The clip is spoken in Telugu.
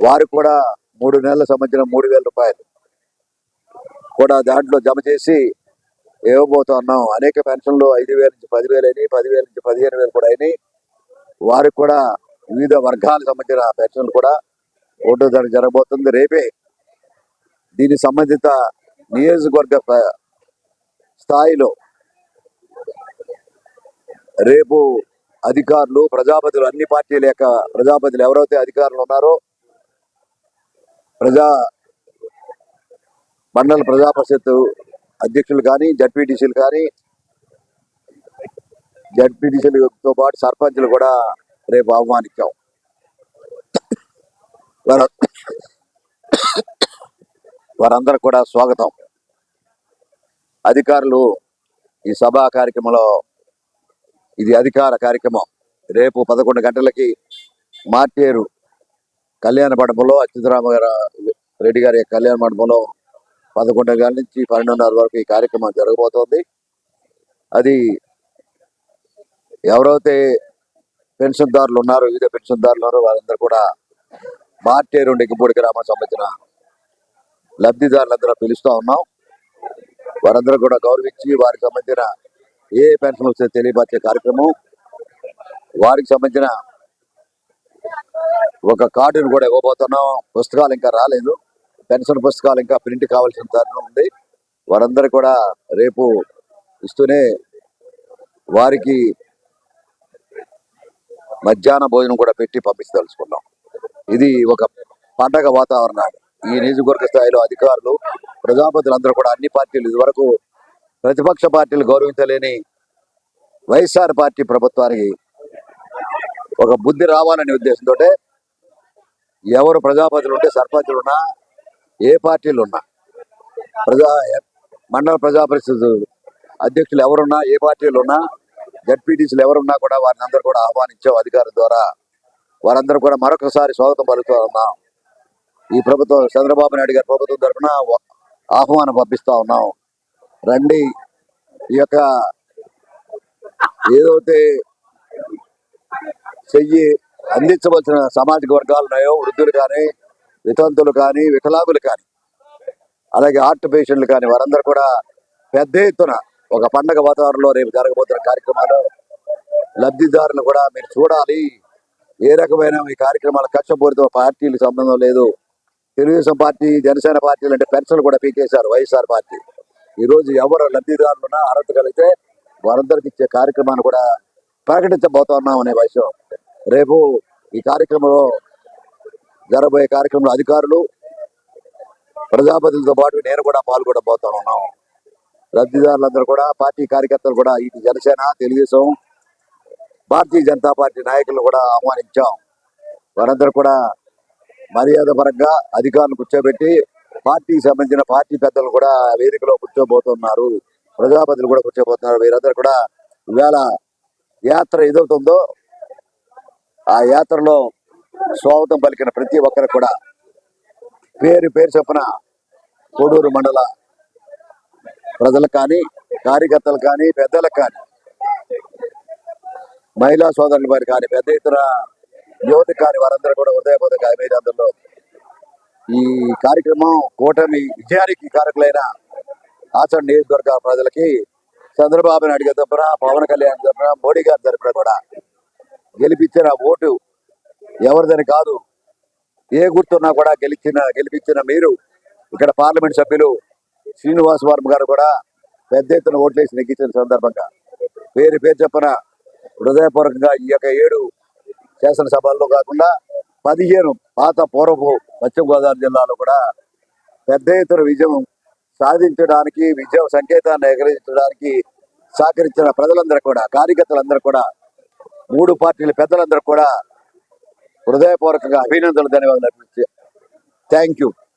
వారికి కూడా 3 నెలల సంబంధించిన 3,000 రూపాయలు కూడా దాంట్లో జమ చేసి ఇవ్వబోతున్నాం. అనేక పెన్షన్లు 5,000 నుంచి 10,000 అయినాయి, 10,000 నుంచి 15,000 కూడా అయినాయి. వారికి కూడా వివిధ వర్గాలకు సంబంధించిన పెన్షన్లు కూడా ఓటు జరగబోతుంది. రేపే దీని సంబంధిత నియోజకవర్గ స్థాయిలో రేపు అధికారులు, ప్రజాపతులు, అన్ని పార్టీల యొక్క ప్రజాపతులు ఎవరైతే అధికారులు ఉన్నారో మండల ప్రజా పరిషత్ అధ్యక్షులు కానీ, జడ్పీటీసీలు కానీ, జడ్పీటీసీలతో పాటు సర్పంచులు కూడా రేపు ఆహ్వానించాం. వారందరూ కూడా స్వాగతం. అధికారులు ఈ సభా కార్యక్రమంలో, ఇది అధికార కార్యక్రమం. రేపు 11 గంటలకి మార్టేరు కళ్యాణ మండపంలో అచ్యుతరామరెడ్డి గారి కళ్యాణ మండపంలో 11 గంటల నుంచి 12:30 వరకు ఈ కార్యక్రమం జరగబోతోంది. అది ఎవరైతే పెన్షన్దారులు ఉన్నారో, వివిధ పెన్షన్దారులు ఉన్నారో వారందరూ కూడా మార్టేరు నెగ్గిపూడి గ్రామానికి సంబంధించిన లబ్ధిదారులందరూ పిలుస్తూ ఉన్నాం. వారందరూ కూడా గౌరవించి వారికి సంబంధించిన ఏ పెన్షన్ వస్తే తెలియపరిచే కార్యక్రమం, వారికి సంబంధించిన ఒక కార్డును కూడా ఇవ్వబోతున్నాం. పుస్తకాలు ఇంకా రాలేదు, పెన్షన్ పుస్తకాలు ఇంకా ప్రింట్ కావాల్సిన తరుణం ఉంది. వారందరూ కూడా రేపు ఇస్తూనే వారికి మధ్యాహ్న భోజనం కూడా పెట్టి పంపించదలుచుకున్నాం. ఇది ఒక పండగ వాతావరణాన్ని ఈ నియోజకవర్గ స్థాయిలో అధికారులు, ప్రజాపతులు అందరూ కూడా అన్ని పార్టీలు, ఇదివరకు ప్రతిపక్ష పార్టీలు గౌరవించలేని వైఎస్ఆర్ పార్టీ ప్రభుత్వానికి ఒక బుద్ధి రావాలనే ఉద్దేశంతో ఎవరు ప్రజాపతులు ఉంటే, సర్పంచులు ఉన్నా, ఏ పార్టీలు ఉన్నా, మండల ప్రజా పరిషత్ అధ్యక్షులు ఎవరున్నా, ఏ పార్టీలు ఉన్నా, జడ్పీటీసీలు ఎవరున్నా కూడా వారిని అందరూ కూడా ఆహ్వానించాం అధికారుల ద్వారా. వారందరూ కూడా మరొకసారి స్వాగతం పలుకుతూ ఉన్నాం. ఈ ప్రభుత్వం, చంద్రబాబు నాయుడు గారి ప్రభుత్వం తరఫున ఆహ్వానం పంపిస్తా ఉన్నాం. రండి, ఈ యొక్క ఏదైతే చెయ్యి అందించవలసిన సామాజిక వర్గాలు ఉన్నాయో, వృద్ధులు కానీ, వితంతులు కానీ, వికలాంగులు కానీ, అలాగే హార్ట్ పేషెంట్లు కానీ, వారందరూ కూడా పెద్ద ఎత్తున ఒక పండగ వాతావరణంలో రేపు జరగబోతున్న కార్యక్రమాలు లబ్ధిదారులు కూడా మీరు చూడాలి. ఏ రకమైన ఈ కార్యక్రమాల కక్షపూరిత పార్టీలకు సంబంధం లేదు. తెలుగుదేశం పార్టీ, జనసేన పార్టీలు అంటే పెన్షన్లు కూడా పీకేశారు వైఎస్ఆర్ పార్టీ. ఈరోజు ఎవరు లబ్ధిదారులున్నా అర్హత కలిగితే వారందరికి ఇచ్చే కార్యక్రమాన్ని కూడా ప్రకటించబోతున్నాం అనే విషయం. రేపు ఈ కార్యక్రమంలో జరగబోయే కార్యక్రమంలో అధికారులు, ప్రజాపతులతో పాటు నేను కూడా పాల్గొనబోతా ఉన్నాం. లబ్ధిదారులందరూ కూడా, పార్టీ కార్యకర్తలు కూడా, ఇటు జనసేన, తెలుగుదేశం, భారతీయ జనతా పార్టీ నాయకులు కూడా ఆహ్వానించాం. వారందరూ కూడా మర్యాద పరంగా అధికారులు కూర్చోబెట్టి పార్టీకి సంబంధించిన పార్టీ పెద్దలు కూడా వేదికలో కూర్చోబోతున్నారు, ప్రజాపతులు కూడా కూర్చోబోతున్నారు. వీరందరూ కూడా ఇవాళ యాత్ర ఏదవుతుందో ఆ యాత్రలో స్వాగతం పలికిన ప్రతి ఒక్కరు కూడా పేరు పేరు చొప్పున కోడూరు మండల ప్రజలకు కానీ, కార్యకర్తలు కానీ, పెద్దలకు కానీ, మహిళా సోదరుల వారి కానీ, పెద్ద ఎత్తున యువత కానీ, వారందరూ కూడా హృదయపూర్వక అభినందనలు. ఈ కార్యక్రమం కూటమి విజయానికి కారకులైన ఆచరణ నియోజకవర్గ ప్రజలకి చంద్రబాబు నాయుడు గారి తరఫున, పవన్ కళ్యాణ్ తరఫున, మోడీ గారి తరఫున కూడా గెలిపించిన ఓటు ఎవరిదని కాదు, ఏ గుర్తున్నా కూడా గెలిపించిన మీరు, ఇక్కడ పార్లమెంట్ సభ్యులు శ్రీనివాస్ వర్మ గారు కూడా పెద్ద ఎత్తున ఓట్లేసి నెగ్గించిన సందర్భంగా పేరు పేరు చెప్పిన హృదయపూర్వకంగా ఈ యొక్క 7 శాసనసభల్లో కాకుండా 15 పాత పూర్వపు పశ్చిమ గోదావరి జిల్లాలో కూడా పెద్ద ఎత్తున విజయం సాధించడానికి, విజయ సంకేతాన్ని ఎగరించడానికి సహకరించిన ప్రజలందరూ కూడా, కార్యకర్తలందరూ కూడా, 3 పార్టీల పెద్దలందరూ కూడా హృదయపూర్వకంగా అభినందనలు, ధన్యవాదాలు. Thank you.